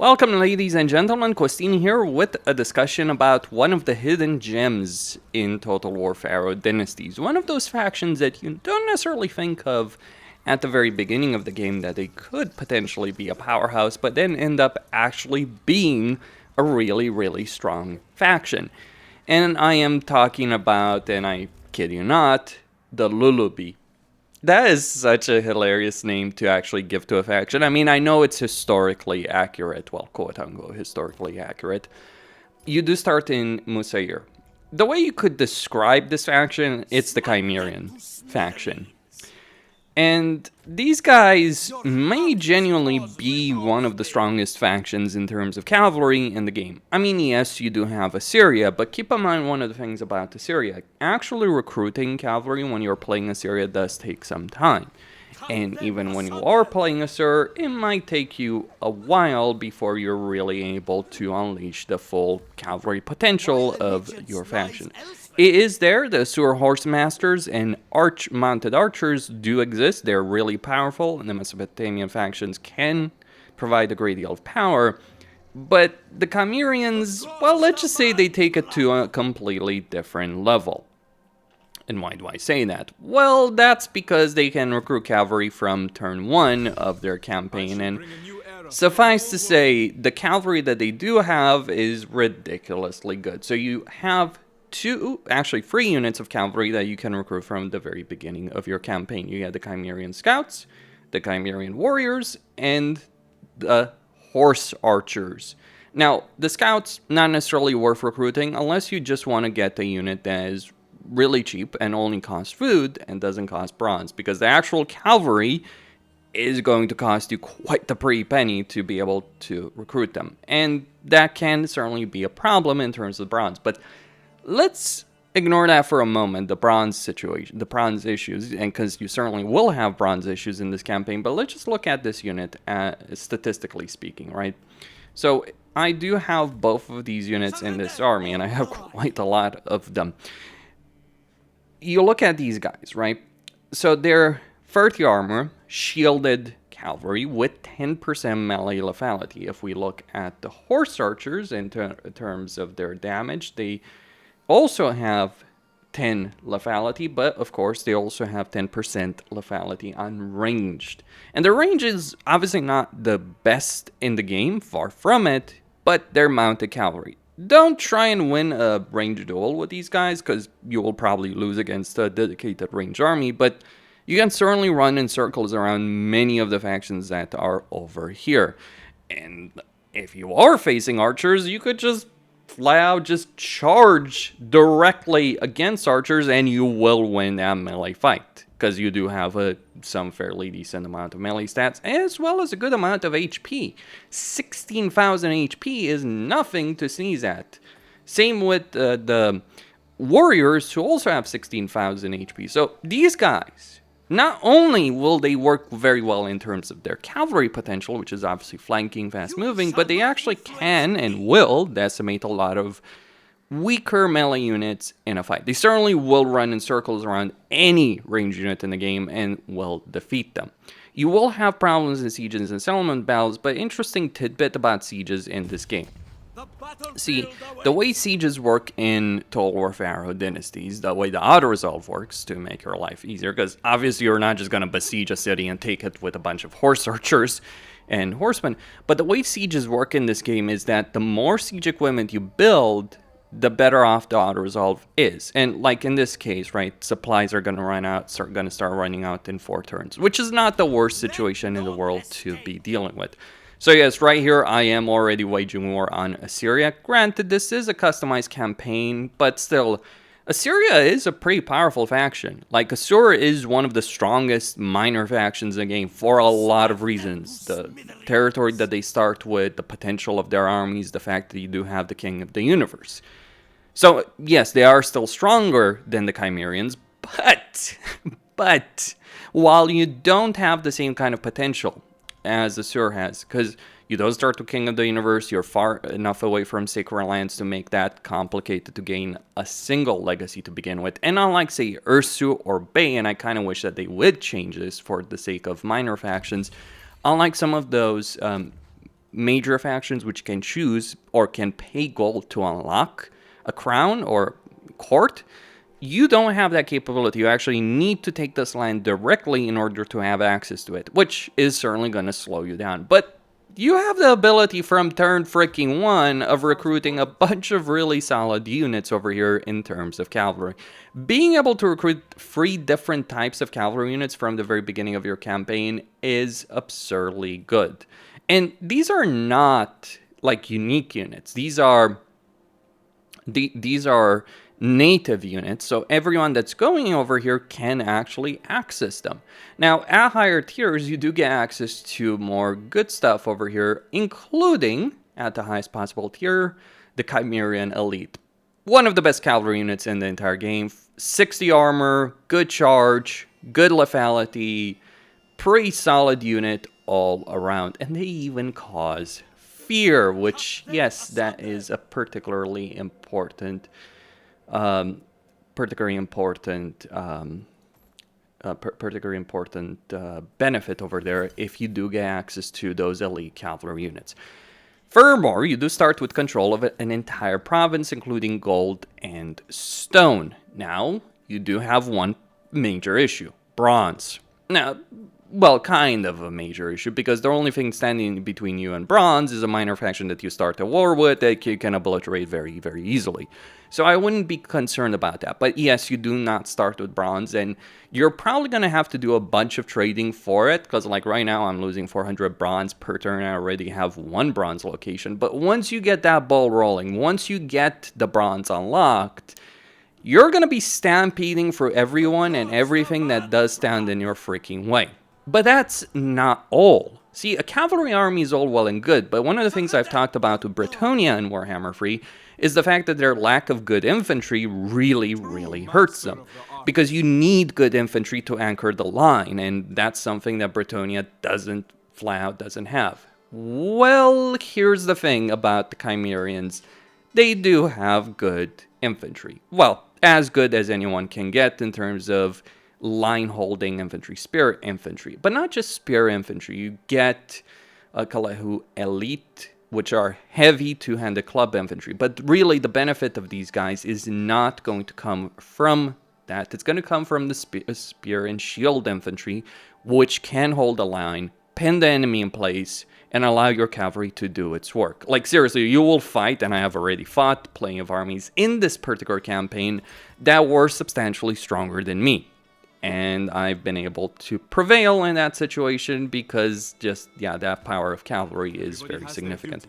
Welcome, ladies and gentlemen. Costin here with a discussion about one of the hidden gems in Total War Pharaoh Dynasties. One of those factions that you don't necessarily think of at the very beginning of the game that they could potentially be a powerhouse, but then end up actually being a really strong faction. And I am talking about, and I kid you not, the Lullubi. That is such a hilarious name to actually give to a faction. I mean, I know it's historically accurate. Well, quote-unquote historically accurate. You do start in Musair. The way you could describe this faction, it's the Cimmerian faction. And these guys may genuinely be one of the strongest factions in terms of cavalry in the game. I mean, yes, you do have Assyria, but keep in mind one of the things about Assyria. Actually recruiting cavalry when you're playing Assyria does take some time. And even when you are playing Assur, it might take you a while before you're really able to unleash the full cavalry potential of your faction. It is there. The Assur horse masters and mounted archers do exist. They're really powerful, and the Mesopotamian factions can provide a great deal of power. But the Cimmerians, well, let's just say they take it to a completely different level. And why do I say that? Well, that's because they can recruit cavalry from turn 1 of their campaign, and suffice to say, the cavalry that they do have is ridiculously good. So you have three units of cavalry that you can recruit from the very beginning of your campaign. You have the Cimmerian scouts, the Cimmerian warriors, and the horse archers. Now, the scouts, not necessarily worth recruiting unless you just want to get a unit that is really cheap and only costs food and doesn't cost bronze, because the actual cavalry is going to cost you quite the pretty penny to be able to recruit them. And that can certainly be a problem in terms of bronze, but let's ignore that for a moment, the bronze situation, the bronze issues, and because you certainly will have bronze issues in this campaign, but let's just look at this unit, statistically speaking, right? So I do have both of these units in this army, and I have quite a lot of them. You look at these guys, right? So they're 30 armor, shielded cavalry with 10% melee lethality. If we look at the horse archers in terms of their damage, they also have 10 lethality, but of course they also have 10% lethality on ranged. And their range is obviously not the best in the game, far from it, but they're mounted cavalry. Don't try and win a ranged duel with these guys, because you will probably lose against a dedicated ranged army, but you can certainly run in circles around many of the factions that are over here. And if you are facing archers, you could just flat out just charge directly against archers and you will win that melee fight, because you do have some fairly decent amount of melee stats as well as a good amount of HP. 16,000 HP is nothing to sneeze at. Same with the warriors, who also have 16,000 HP. So these guys, not only will they work very well in terms of their cavalry potential, which is obviously flanking, fast moving, but they actually can and will decimate a lot of weaker melee units in a fight. They certainly will run in circles around any ranged unit in the game and will defeat them. You will have problems in sieges and settlement battles, but interesting tidbit about sieges in this game. See, the way sieges work in Total War Pharaoh Dynasties, the way the auto-resolve works to make your life easier, because obviously you're not just going to besiege a city and take it with a bunch of horse archers and horsemen, but the way sieges work in this game is that the more siege equipment you build, the better off the auto-resolve is. And like in this case, right, supplies are going to start running out in 4 turns, which is not the worst situation in the world to be dealing with. So yes, right here I am already waging war on Assyria. Granted, this is a customized campaign, but still, Assyria is a pretty powerful faction. Like, Assur is one of the strongest minor factions in the game for a lot of reasons. The territory that they start with, the potential of their armies, the fact that you do have the King of the Universe. So yes, they are still stronger than the Cimmerians, but while you don't have the same kind of potential as Assur has, because you don't start with King of the Universe, you're far enough away from Sacred Lands to make that complicated to gain a single legacy to begin with. And unlike, say, Ursu or Bay, and I kind of wish that they would change this for the sake of minor factions, unlike some of those major factions which can choose or can pay gold to unlock a crown or court, you don't have that capability. You actually need to take this land directly in order to have access to it, which is certainly going to slow you down. But you have the ability from turn freaking 1 of recruiting a bunch of really solid units over here in terms of cavalry. Being able to recruit 3 different types of cavalry units from the very beginning of your campaign is absurdly good. And these are not like unique units. These are native units, so everyone that's going over here can actually access them. Now, at higher tiers, you do get access to more good stuff over here, including, at the highest possible tier, the Cimmerian Elite. One of the best cavalry units in the entire game. 60 armor, good charge, good lethality, pretty solid unit all around. And they even cause fear, which, yes, that is a particularly important benefit over there if you do get access to those elite cavalry units. Furthermore, you do start with control of an entire province, including gold and stone. Now, you do have one major issue: bronze. Now, well, kind of a major issue, because the only thing standing between you and bronze is a minor faction that you start a war with that you can obliterate very, very easily. So I wouldn't be concerned about that. But yes, you do not start with bronze, and you're probably going to have to do a bunch of trading for it, because like right now I'm losing 400 bronze per turn. I already have 1 bronze location. But once you get that ball rolling, once you get the bronze unlocked, you're going to be stampeding through everyone and everything that does stand in your freaking way. But that's not all. See, a cavalry army is all well and good, but one of the things I've talked about with Bretonnia and Warhammer 3 is the fact that their lack of good infantry really, really hurts them. Because you need good infantry to anchor the line, and that's something that Bretonnia flat out doesn't have. Well, here's the thing about the Cimmerians. They do have good infantry. Well, as good as anyone can get in terms of line-holding infantry, spear infantry. But not just spear infantry. You get Kalehu Elite, which are heavy two-handed club infantry. But really, the benefit of these guys is not going to come from that. It's going to come from the spear and shield infantry, which can hold a line, pin the enemy in place, and allow your cavalry to do its work. Like, seriously, you will fight, and I have already fought plenty of armies in this particular campaign that were substantially stronger than me. And I've been able to prevail in that situation because that power of cavalry is very significant.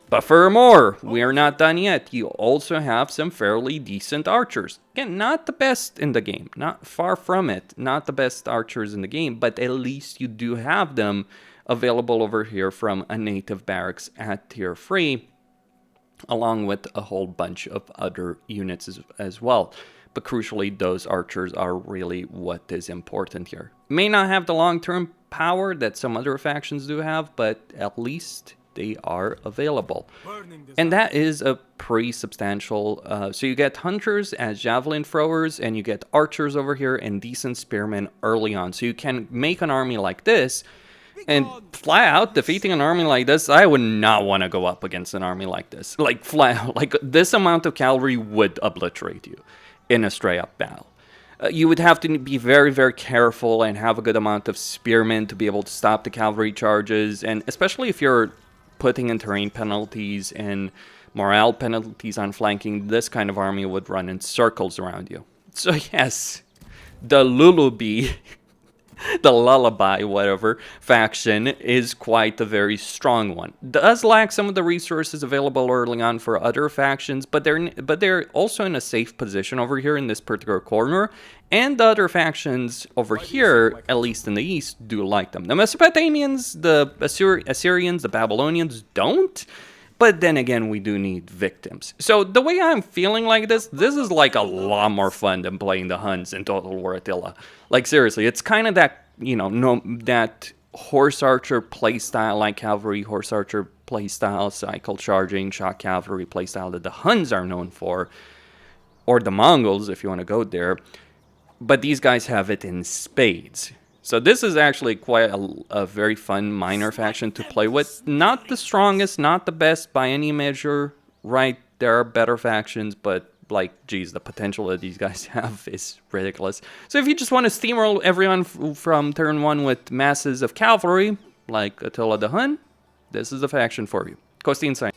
But furthermore, we are not done yet. You also have some fairly decent archers. Again, not the best in the game, not far from it, not the best archers in the game, but at least you do have them available over here from a native barracks at tier 3, along with a whole bunch of other units as well. But crucially, those archers are really what is important here. May not have the long-term power that some other factions do have, but at least they are available. And that is a pretty substantial... so you get hunters as javelin throwers, and you get archers over here and decent spearmen early on. So you can make an army like this, and flat out defeating an army like this, I would not want to go up against an army like this. Like, flat out, like this amount of cavalry would obliterate you in a straight-up battle. You would have to be very, very careful and have a good amount of spearmen to be able to stop the cavalry charges, and especially if you're putting in terrain penalties and morale penalties on flanking, this kind of army would run in circles around you. So yes, the Lullubi, the Lullaby, whatever, faction is quite a very strong one. Does lack some of the resources available early on for other factions, but they're also in a safe position over here in this particular corner, and the other factions over here, at least in the east, do like them. The Mesopotamians, the Assyrians, the Babylonians don't, but then again, we do need victims. So the way I'm feeling like this is like a lot more fun than playing the Huns in Total War Attila. Like, seriously, it's kind of that, that horse archer playstyle, like cavalry horse archer playstyle, cycle charging, shock cavalry playstyle that the Huns are known for, or the Mongols, if you want to go there. But these guys have it in spades. So this is actually quite a very fun minor faction to play with. Not the strongest, not the best by any measure, right? There are better factions, but like, geez, the potential that these guys have is ridiculous. So if you just want to steamroll everyone from turn 1 with masses of cavalry, like Attila the Hun, this is the faction for you. Costin sign.